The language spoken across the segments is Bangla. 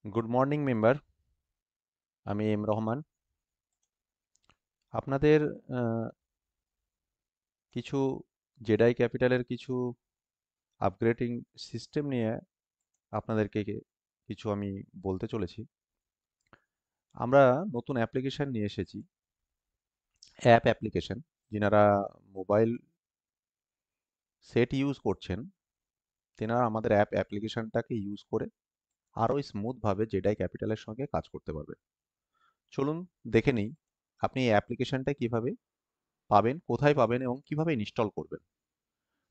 গুড মর্নিং মেম্বার, আমি এম রহমান। আপনাদের আহ, কিছু জেডাই ক্যাপিটালের কিছু আপগ্রেডিং সিস্টেম নিয়ে আপনাদেরকে কিছু আমি বলতে চলেছি। আমরা নতুন অ্যাপ্লিকেশন নিয়ে এসেছি, অ্যাপ্লিকেশন। যিনারা মোবাইল সেট ইউজ করছেন তেনারা আমাদের অ্যাপ্লিকেশনটাকে ইউজ করে আরও স্মুথভাবে জেডাই ক্যাপিটালের সঙ্গে কাজ করতে পারবেন। চলুন দেখে নিই আপনি এই অ্যাপ্লিকেশনটা কিভাবে পাবেন, কোথায় পাবেন এবং কিভাবে ইনস্টল করবেন।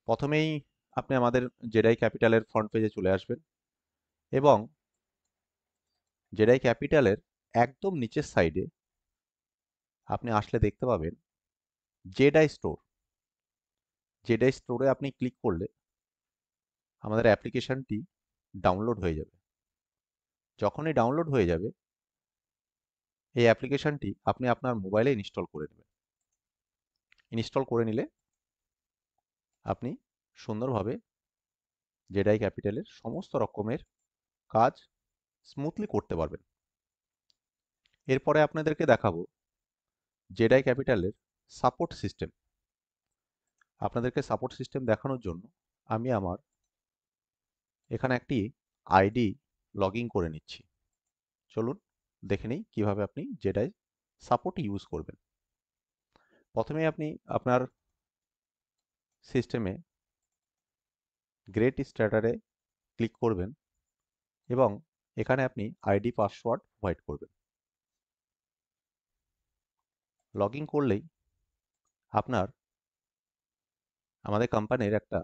প্রথমেই আপনি আমাদের জেডাই ক্যাপিটালের ফ্রন্ট পেজে চলে আসবেন এবং জেডাই ক্যাপিটালের একদম নিচের সাইডে আপনি আসলে দেখতে পাবেন জেডাই স্টোর। জেডাই স্টোরে আপনি ক্লিক করলে আমাদের অ্যাপ্লিকেশনটি ডাউনলোড হয়ে যাবে। যখনই ডাউনলোড হয়ে যাবে এই অ্যাপ্লিকেশনটি আপনি আপনার মোবাইলে ইনস্টল করে নেবেন। ইনস্টল করে নিলে আপনি সুন্দরভাবে জেডাই ক্যাপিটালের সমস্ত রকমের কাজ স্মুথলি করতে পারবেন। এরপরে আপনাদেরকে দেখাবো জেডাই ক্যাপিটালের সাপোর্ট সিস্টেম। আপনাদেরকে সাপোর্ট সিস্টেম দেখানোর জন্য আমি আমার এখানে একটি আইডি লগ ইন করে নিচ্ছি। চলুন দেখে নিই কীভাবে আপনি জেডাই সাপোর্ট ইউজ করবেন। প্রথমে আপনি আপনার সিস্টেমে গ্রেট স্ট্যাটারে ক্লিক করবেন এবং এখানে আপনি আইডি পাসওয়ার্ড প্রোভাইড করবেন। লগ ইন করলেই আপনার আমাদের কোম্পানির একটা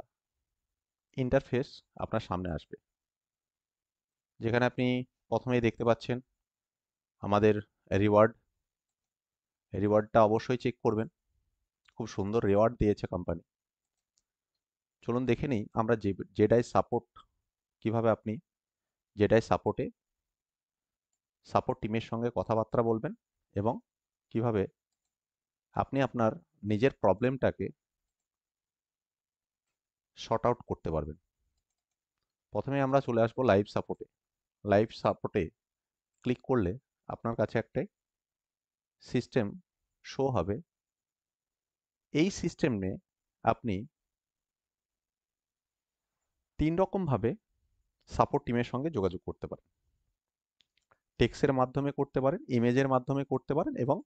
ইন্টারফেস আপনার সামনে আসবে, যেখানে আপনি প্রথমেই দেখতে পাচ্ছেন আমাদের রিওয়ার্ডটা অবশ্যই চেক করবেন। খুব সুন্দর রিওয়ার্ড দিয়েছে কোম্পানি। চলুন দেখে নিই আমরা জেডাই সাপোর্ট কিভাবে আপনি জেডাই সাপোর্ট টিমের সঙ্গে কথাবার্তা বলবেন এবং কিভাবে আপনি আপনার নিজের প্রবলেমটাকে শর্ট আউট করতে পারবেন। প্রথমে আমরা চলে আসবো লাইভ সাপোর্টে। লাইভ সাপোর্টে ক্লিক করলে আপনার কাছে একটা সিস্টেম শো হবে। এই সিস্টেমে আপনি 3 রকমভাবে সাপোর্ট টিমের সঙ্গে যোগাযোগ করতে পারেন। টেক্সটের মাধ্যমে করতে পারেন, ইমেজের মাধ্যমে করতে পারেন এবং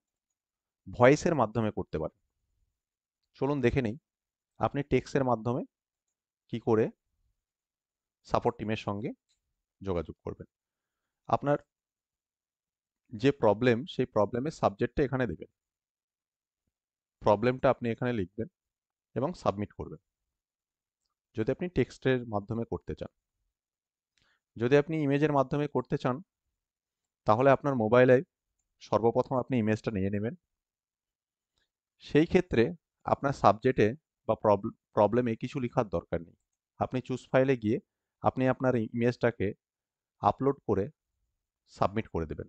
ভয়েসের মাধ্যমে করতে পারেন। চলুন দেখে নিই আপনি টেক্সটের মাধ্যমে কি করে সাপোর্ট টিমের সঙ্গে যোগাযোগ করবেন। আপনার যে প্রবলেম সেই প্রবলেমের সাবজেক্টটা এখানে দেবেন। প্রবলেমটা আপনি এখানে লিখবেন এবং সাবমিট করবেন যদি আপনি টেক্সটের মাধ্যমে করতে চান। যদি আপনি ইমেজের মাধ্যমে করতে চান তাহলে আপনার মোবাইলে সর্বপ্রথম আপনি ইমেজটা নিয়ে নেবেন। সেই ক্ষেত্রে আপনার সাবজেক্টে বা প্রবলেমে কিছু লেখার দরকার নেই। আপনি চুজ ফাইলে গিয়ে আপনি আপনার ইমেজটাকে আপলোড করে সাবমিট করে দেবেন।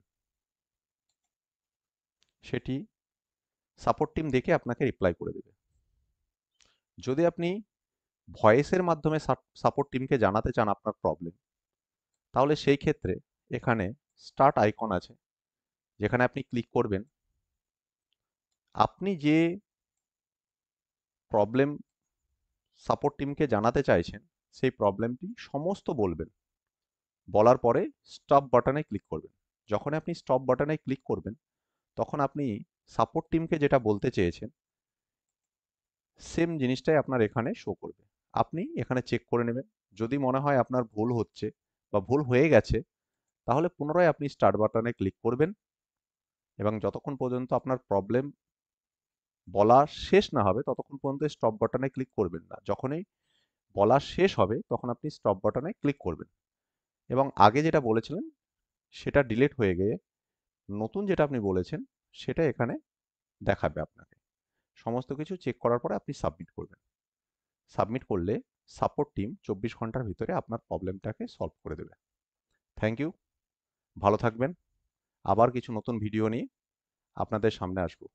সেটি সাপোর্ট টিম দেখে আপনাকে রিপ্লাই করে দেবে। যদি আপনি ভয়েসের মাধ্যমে সাপোর্ট টিমকে জানাতে চান আপনার প্রবলেম, তাহলে সেই ক্ষেত্রে এখানে স্টার্ট আইকন আছে, যেখানে আপনি ক্লিক করবেন। আপনি যে প্রবলেম সাপোর্ট টিমকে জানাতে চাইছেন সেই প্রবলেমটি সমস্ত বলবেন। বলার পরে স্টপ বাটনে ক্লিক করবেন। যখন আপনি স্টপ বাটনে ক্লিক করবেন তখন আপনি সাপোর্ট টিমকে যেটা বলতে চেয়েছেন সেম জিনিসটাই আপনার এখানে শো করবে। আপনি এখানে চেক করে নেবেন। যদি মনে হয় আপনার ভুল হচ্ছে বা ভুল হয়ে গেছে, তাহলে পুনরায় আপনি স্টার্ট বাটনে ক্লিক করবেন এবং যতক্ষণ পর্যন্ত আপনার প্রবলেম বলা শেষ না হবে ততক্ষণ পর্যন্ত স্টপ বাটনে ক্লিক করবেন না। যখনই বলা শেষ হবে তখন আপনি স্টপ বাটনে ক্লিক করবেন এবং আগে যেটা বলেছিলেন সেটা ডিলিট হয়ে গিয়ে নতুন যেটা আপনি বলেছেন সেটা এখানে দেখাবে আপনাকে। সমস্ত কিছু চেক করার পরে আপনি সাবমিট করবেন। সাবমিট করলে সাপোর্ট টিম 24 ঘন্টার ভিতরে আপনার প্রবলেমটাকে সলভ করে দেবে। থ্যাংক ইউ, ভালো থাকবেন। আবার কিছু নতুন ভিডিও নিয়ে আপনাদের সামনে আসবো।